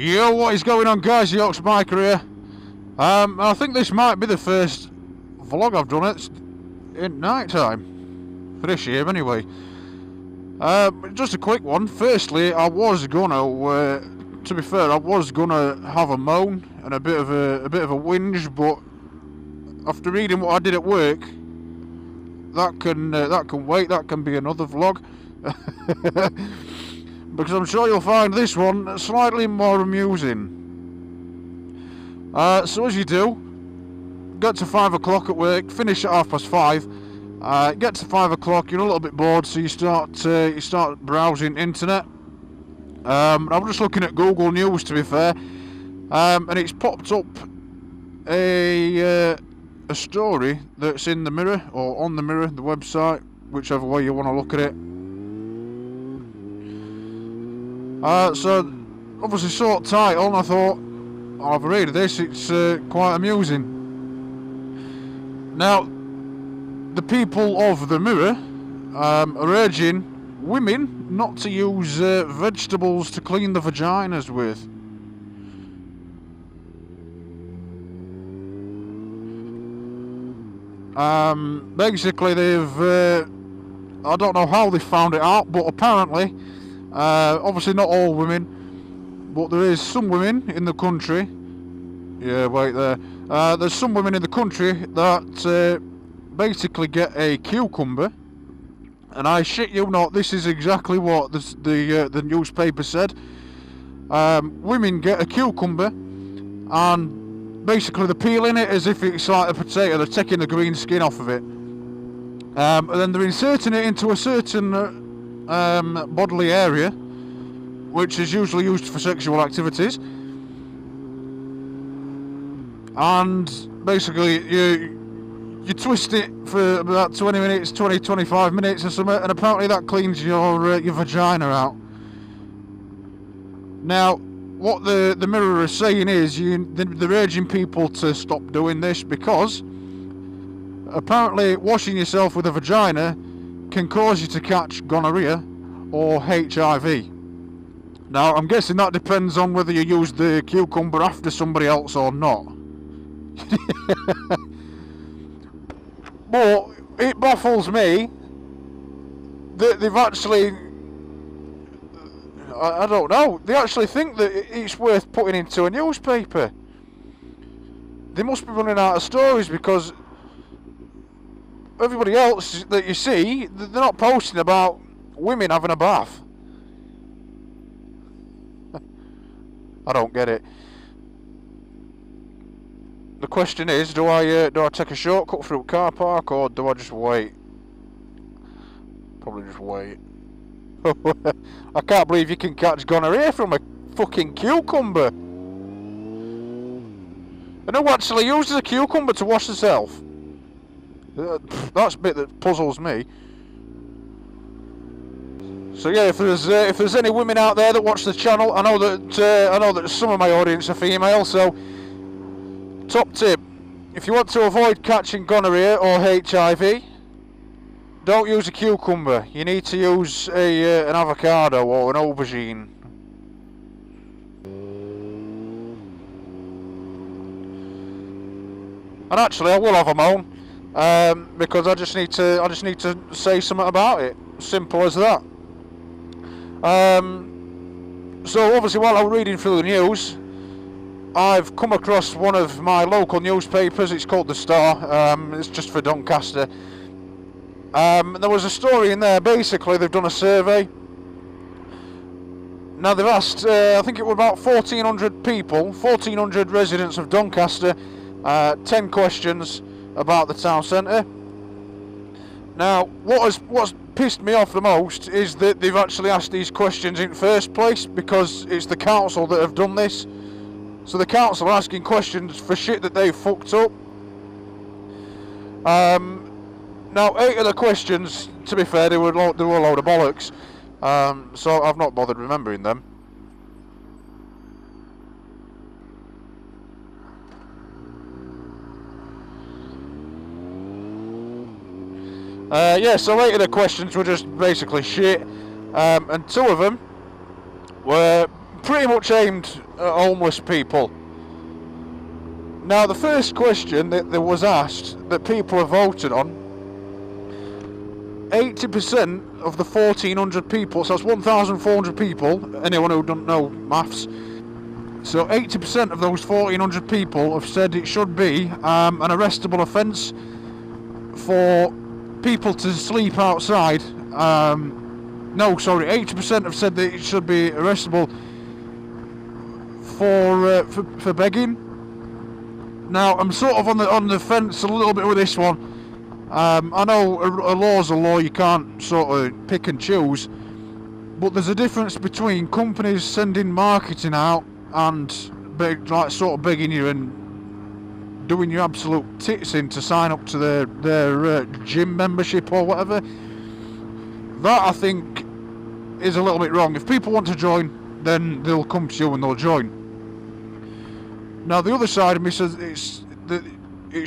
Yo, what is going on, guys? York's Biker here. I think this might be the first vlog I've done it in night time for this year, anyway. Just a quick one. Firstly, I was gonna, to be fair, I was gonna have a moan and a bit of a whinge, but after reading what I did at work, that can wait. That can be another vlog. Because I'm sure you'll find this one slightly more amusing. So as you do, get to 5 o'clock at work, finish at 5:30. Get to 5 o'clock, you're a little bit bored, so you start browsing internet. I'm just looking at Google News, to be fair, and it's popped up a story that's in the Mirror, or on the Mirror, the website, whichever way you want to look at it. So obviously short title, and I thought, I'll have a read of this. It's quite amusing. Now, the people of the Mirror are urging women not to use vegetables to clean the vaginas with. Basically, they've I don't know how they found it out, but apparently, obviously not all women, but there is some women in the country. Yeah, wait there. There's some women in the country that basically get a cucumber, and I shit you not, this is exactly what the newspaper said. Women get a cucumber, and basically they're peeling it as if it's like a potato. They're taking the green skin off of it, and then they're inserting it into a certain bodily area, which is usually used for sexual activities, and basically you twist it for about 25 minutes or something, and apparently that cleans your vagina out. Now, what the Mirror is saying is they're urging people to stop doing this, because apparently washing yourself with a vagina can cause you to catch gonorrhea or HIV. Now, I'm guessing that depends on whether you use the cucumber after somebody else or not. But it baffles me that they've actually, I don't know, they actually think that it's worth putting into a newspaper. They must be running out of stories, because everybody else that you see, they're not posting about women having a bath. I don't get it. The question is, do I take a shortcut through a car park, or do I just wait? Probably just wait. I can't believe you can catch gonorrhea from a fucking cucumber. And who actually uses a cucumber to wash herself? That's a bit that puzzles me. So yeah, if there's any women out there that watch the channel, I know that some of my audience are female. So, top tip: if you want to avoid catching gonorrhea or HIV, don't use a cucumber. You need to use an avocado or an aubergine. And actually, I will have a moan. Because I just need to say something about it. Simple as that. So obviously, while I was reading through the news, I've come across one of my local newspapers. It's called The Star. It's just for Doncaster. There was a story in there. Basically, they've done a survey. Now they've asked, I think it was about 1,400 people, 1,400 residents of Doncaster, 10 questions about the town centre. Now, what's pissed me off the most is that they've actually asked these questions in first place, because it's the council that have done this. So the council are asking questions for shit that they've fucked up. Now, 8 of the questions, to be fair, they were a load of bollocks. So I've not bothered remembering them. Yeah, so 8 of the questions were just basically shit, and 2 of them were pretty much aimed at homeless people. Now, the first question that was asked that people have voted on, 80% of the 1,400 people, so that's 1,400 people, anyone who doesn't know maths, so 80% of those 1,400 people have said it should be an arrestable offence for people to sleep outside. 80% have said that it should be arrestable for begging. Now, I'm sort of on the fence a little bit with this one. I know a law's a law, you can't sort of pick and choose, but there's a difference between companies sending marketing out and sort of begging you and doing your absolute tits in to sign up to their gym membership or whatever. That, I think, is a little bit wrong. If people want to join, then they'll come to you and they'll join. Now, the other side of me says it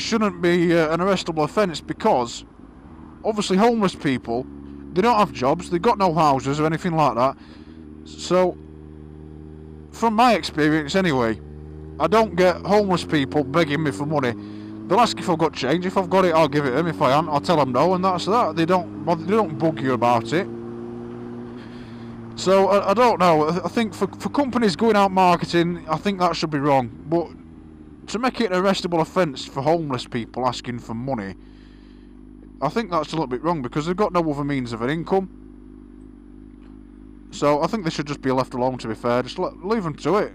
shouldn't be an arrestable offence because, obviously, homeless people, they don't have jobs, they've got no houses or anything like that. So, from my experience anyway, I don't get homeless people begging me for money. They'll ask if I've got change. If I've got it, I'll give it them. If I haven't, I'll tell them no, and that's that. They don't bug you about it. So I don't know. I think for companies going out marketing, I think that should be wrong. But to make it an arrestable offence for homeless people asking for money, I think that's a little bit wrong because they've got no other means of an income. So I think they should just be left alone. To be fair, just leave them to it.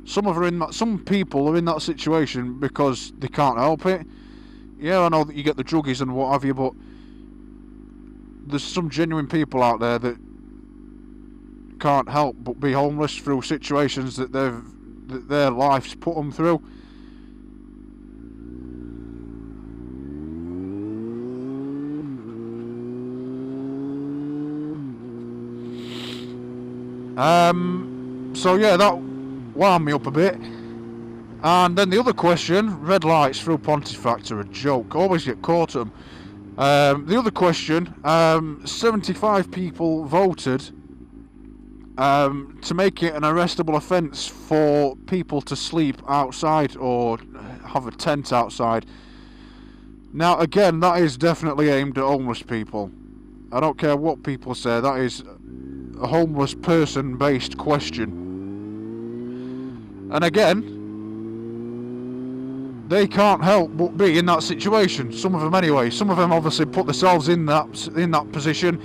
Some people are in that situation because they can't help it. Yeah, I know that you get the druggies and what have you, but there's some genuine people out there that can't help but be homeless through situations that their life's put them through. So yeah, that wound me up a bit. And then the other question, red lights through Pontefract are a joke. Always get caught at them. The other question, 75 people voted to make it an arrestable offence for people to sleep outside or have a tent outside. Now, again, that is definitely aimed at homeless people. I don't care what people say, that is a homeless person-based question. And again, they can't help but be in that situation. Some of them anyway. Some of them obviously put themselves in that position.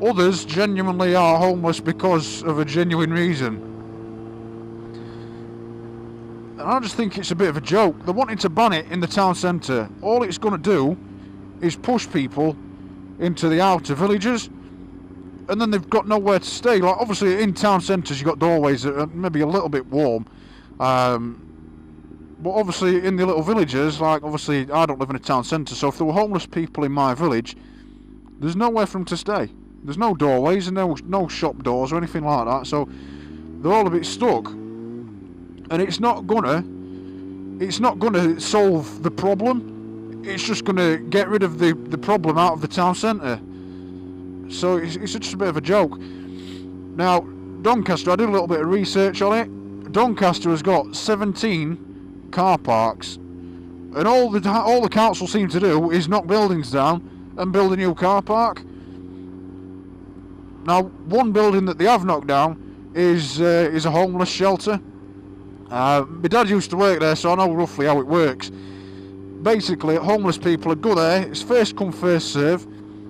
Others genuinely are homeless because of a genuine reason. And I just think it's a bit of a joke. They're wanting to ban it in the town centre. All it's going to do is push people into the outer villages, and then they've got nowhere to stay. Like, obviously in town centres you've got doorways that are maybe a little bit warm, but obviously in the little villages, like obviously I don't live in a town centre, so if there were homeless people in my village, there's nowhere for them to stay. There's no doorways and no shop doors or anything like that, so they're all a bit stuck. And it's not gonna solve the problem. It's just gonna get rid of the problem out of the town centre. So it's just a bit of a joke. Now, Doncaster, I did a little bit of research on it. Doncaster has got 17 car parks, and all the council seem to do is knock buildings down and build a new car park. Now, one building that they have knocked down is a homeless shelter. My dad used to work there, so I know roughly how it works. Basically, homeless people go there. It's first come, first serve.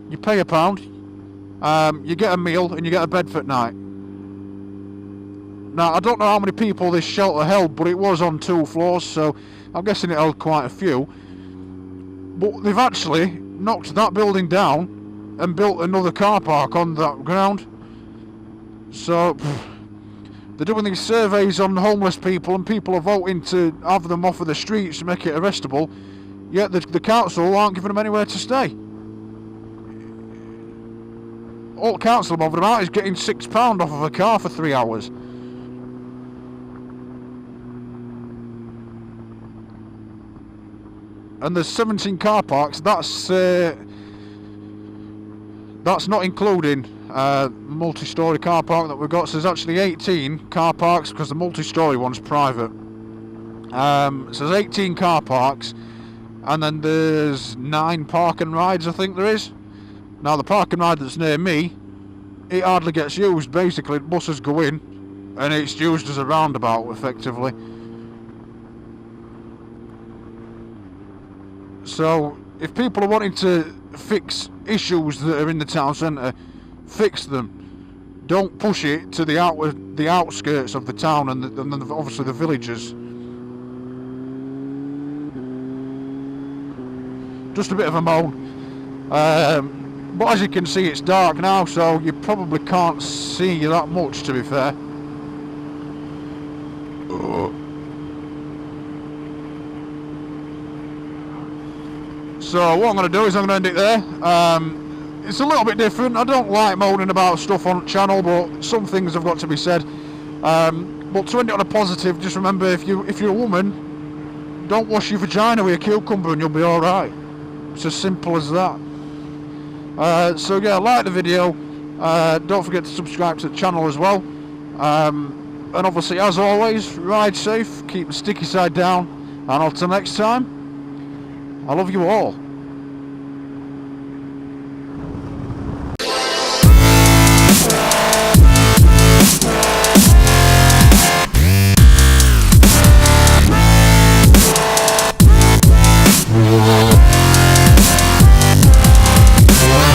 You pay £1, you get a meal, and you get a bed for night. Now, I don't know how many people this shelter held, but it was on 2 floors, so I'm guessing it held quite a few. But they've actually knocked that building down and built another car park on that ground. So they're doing these surveys on homeless people, and people are voting to have them off of the streets to make it arrestable, yet the council aren't giving them anywhere to stay. All the council are bothered about is getting £6 off of a car for 3 hours. And there's 17 car parks. That's not including multi-storey car park that we've got. So there's actually 18 car parks because the multi-storey one's private. So there's 18 car parks, and then there's 9 park and rides, I think there is. Now the park and ride that's near me, it hardly gets used. Basically buses go in and it's used as a roundabout effectively. So if people are wanting to fix issues that are in the town centre, fix them. Don't push it to the outskirts of the town and obviously the villages. Just a bit of a moan. But as you can see, it's dark now, so you probably can't see that much, to be fair. So what I'm going to do is I'm going to end it there. It's a little bit different. I don't like moaning about stuff on the channel, but some things have got to be said. But to end it on a positive, just remember, if you're a woman, don't wash your vagina with a cucumber and you'll be alright. It's as simple as that. So yeah, like the video. Don't forget to subscribe to the channel as well. And obviously, as always, ride safe, keep the sticky side down, and until next time, I love you all.